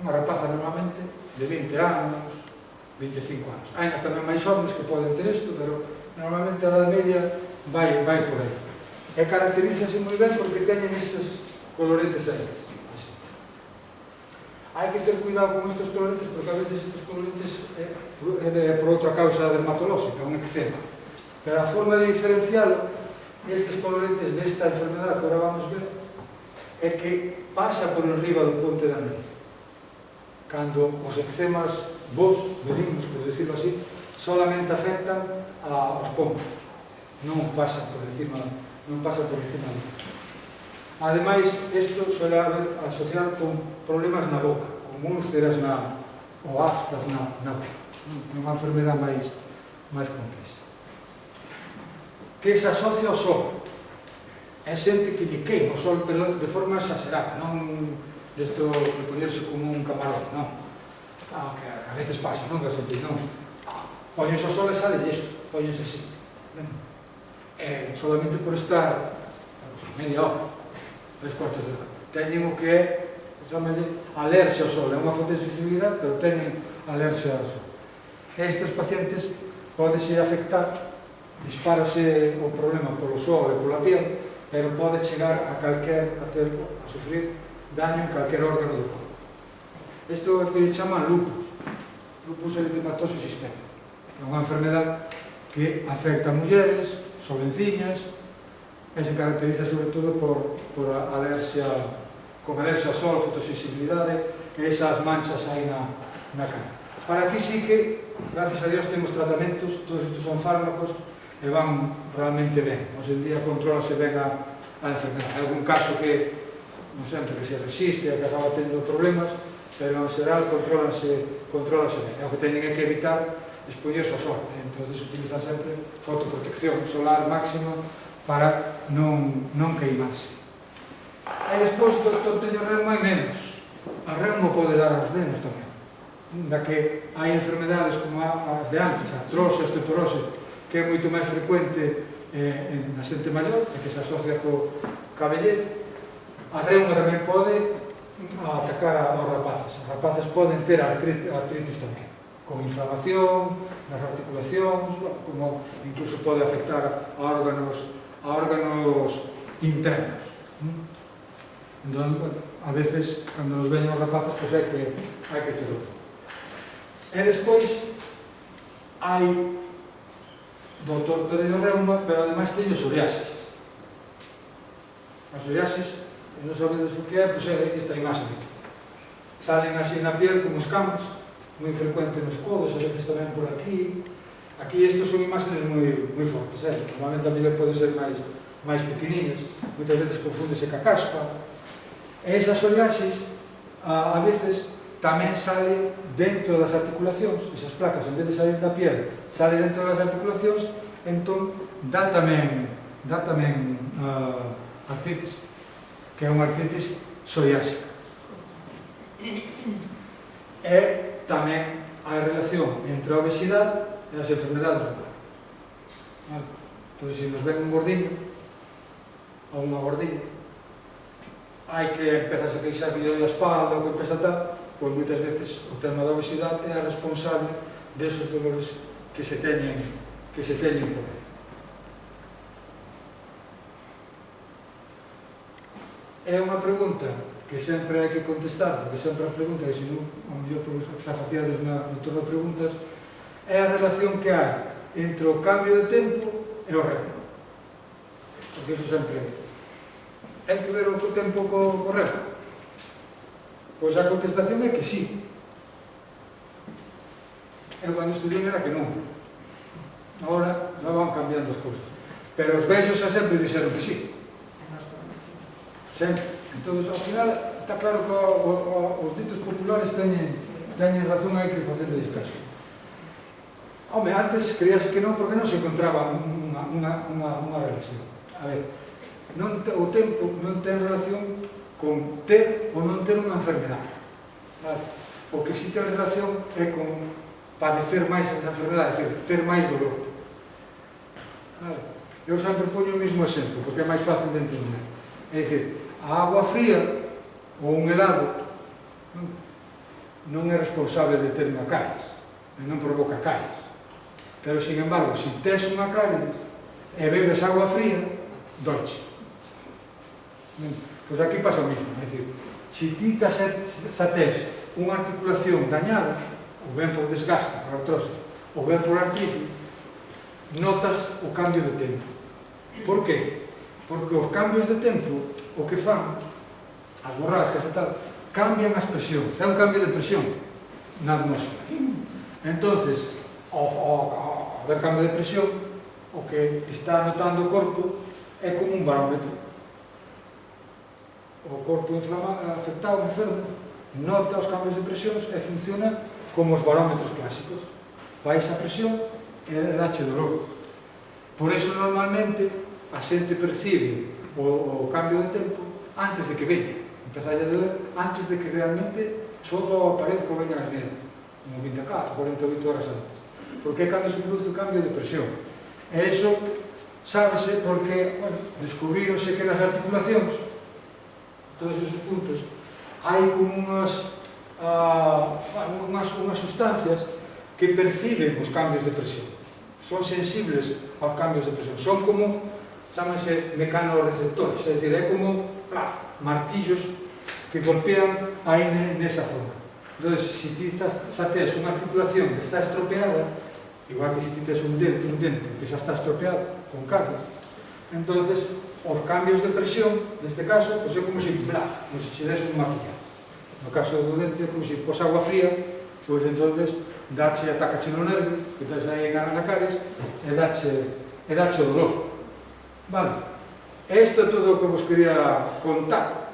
unha rapaza normalmente de 20 anos, 25 anos. Hai nas tamén máis homens que poden ter isto, pero normalmente a edad media vai por aí. E caracterízase moi ben porque teñen estes coloretes aí. Hai que ter cuidado con estes coloretes porque a veces estes coloretes é por outra causa dermatolóxica, un eczema. Pero a forma de diferencialo estes coloretes desta enfermedade que agora vamos ver é que pasa por enriba do ponte da nariz. Cando os eczemas benignos, por decirlo así, solamente afectan aos pómulos, non pasan por encima do. Ademais, isto suele asociar con problemas na boca, con úlceras ou aftas na boca. É unha enfermedade máis complexa. Que se asocia ao sol. É xente que lle queima o sol de forma exagerada, non desto de poñerse como un camarón, non. Que a veces pasa, non? Que xente, non. Poñes o sol e sale isto, poñes así. Solamente por estar media hora, 3 cuartos de hora. Teñen o que é, chamanlle, alerxia ao sol. É unha fotosensibilidade, pero teñen alerxia ao sol. Estes pacientes podese afectar, dispárase o problema polo sol e pola piel, pero pode chegar a sufrir daño en calquer órgano do corpo. Isto é o que se chama lupus. Lupus eritematoso sistémico. É unha enfermedade que afecta a mulleres, jovenciñas, e se caracteriza sobre todo por alerxia ao sol, fotosensibilidade e esas manchas aí na cara. Para aquí sí que, gracias a Dios, temos tratamentos, todos estos son fármacos e van realmente ben. Hoxe en día controlase ben a enfermedade. Hai algún caso que non sempre que se resiste e que acaba tendo problemas, pero en xeral controlase ben. E o que teñen é que evitar expoñerse ao sol. Entón, utilizan sempre fotoprotección solar máxima para non queimarse. E despois, doctor, teño reuma e menos. A reuma pode dar aos nenos tamén. na que hai enfermedades como as de antes, a artrose, a osteoporose, que é moito máis frecuente na xente maior, e que se asocia ca vellez. A reuma tamén pode atacar aos rapaces. Os rapaces poden ter artritis tamén, con inflamación nas articulacións, como incluso pode afectar a órganos internos. Entón, a veces, cando nos veñen os rapaces, pois hai que terlo. E despois, hai do tortorello reuma, pero ademais teño psoriasis. A psoriasis, non sabedes o que é, pois é esta imaxe. Salen así na piel como escamas, moi frecuente nos codos, a veces tamén por aquí. Aquí estes son imaxes moi fortes, normalmente a piel pode ser máis pequeninas, moitas veces confúndese ca caspa. E esa psoriasis, a veces, tamén sale dentro das articulacións, esas placas, en vez de salir da piel, sale dentro das articulacións, entón dá tamén artritis, que é unha artritis psoriásica. E tamén hai relación entre a obesidade e as enfermedades renais. Entón, se nos ven un gordinho ou unha gordinha, hai que empezar a queixar que lle doi a espalda ou que empeza tal, pois moitas veces o tema da obesidade é responsable desos dolores que se teñen por aí. É unha pregunta que sempre hai que contestar, porque sempre a pregunta, e se non, ao mellor xa facíades no turno de preguntas, é a relación que hai entre o cambio de tempo e o reuma. Porque iso sempre hai que ver o tempo co reuma. Pois a contestación é que sí. Eu cando estudiei era que non. Agora non van cambiando as cousas. Pero os vellos xa sempre dixeron que sí. Sempre. Entón, ao final, está claro que os ditos populares teñen razón, hai que ir facendo caso. Home, antes creíase que non, porque non se encontraba unha relación. A ver, o tempo non ten relación con ter ou non ter unha enfermedade. O que sí ten relación é con padecer máis esa enfermedade, é dicir, ter máis dolor. Eu sempre poño o mesmo exemplo, porque é máis fácil de entender. É dicir, a agua fría ou un helado non é responsable de ter unha caries, non provoca caries. Pero, sin embargo, se tes unha caries e bebes agua fría, doiche. Pois aquí pasa o mesmo, é dicir, se ti xa tes unha articulación dañada, ou ben por desgaste, por artrose, ou ben por artritis, notas o cambio de tempo. Por qué? Porque os cambios de tempo, o que fan, as borrascas e tal, cambian as presións, é un cambio de presión na atmosfera. Entonces, ao haber cambio de presión, o que está notando o corpo é como un barómetro. O corpo afectado, enfermo, nota os cambios de presións e funciona como os barómetros clásicos. Baixa a presión e dache dolor. Por eso, normalmente, a xente percibe o cambio de tempo antes de que veña. Empeza a doler antes de que realmente só aparezca ou veña as nenas, como 24, 48 horas antes. Porque é cando se produce o cambio de presión. E iso sábese porque, descubríronse que nas articulacións, todos esos puntos, hai como unhas sustancias que perciben os cambios de presión. Son sensibles aos cambios de presión. Son como, chámanse mecanoreceptores, é dicir, é como martillos que golpean aí nesa zona. Entón, se ti xa tes unha articulación que está estropeada, igual que se ti tes un dente que xa está estropeado, con cargas, entón, os cambios de presión, neste caso, pois é como se che des un martillo. No caso do dente, como se pos agua fría, pois entón, atacache no nervio, que tes aí na caries, e dache o dolor. Vale, isto é todo o que vos quería contar.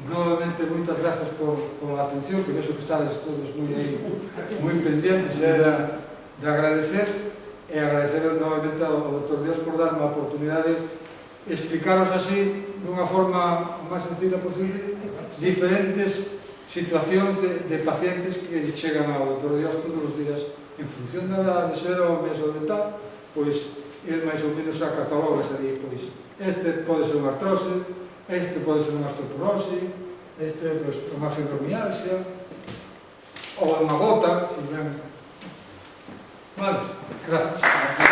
Novamente, moitas grazas por a atención, que vexo que estades todos moi pendientes, de agradecer, e agradecer novamente ao Dr. Díaz por darme a oportunidade de explicaros así, dunha forma o máis sencilla posible, diferentes situacións de pacientes que chegan ao doutor Dios todos os días en función de ser o mes ou de tal, pois el máis ou menos saca catalogas e di, pois este pode ser unha artrose, este pode ser unha osteoporose, este pois unha fibromialgia ou unha gota, si ben. Vale, gracias.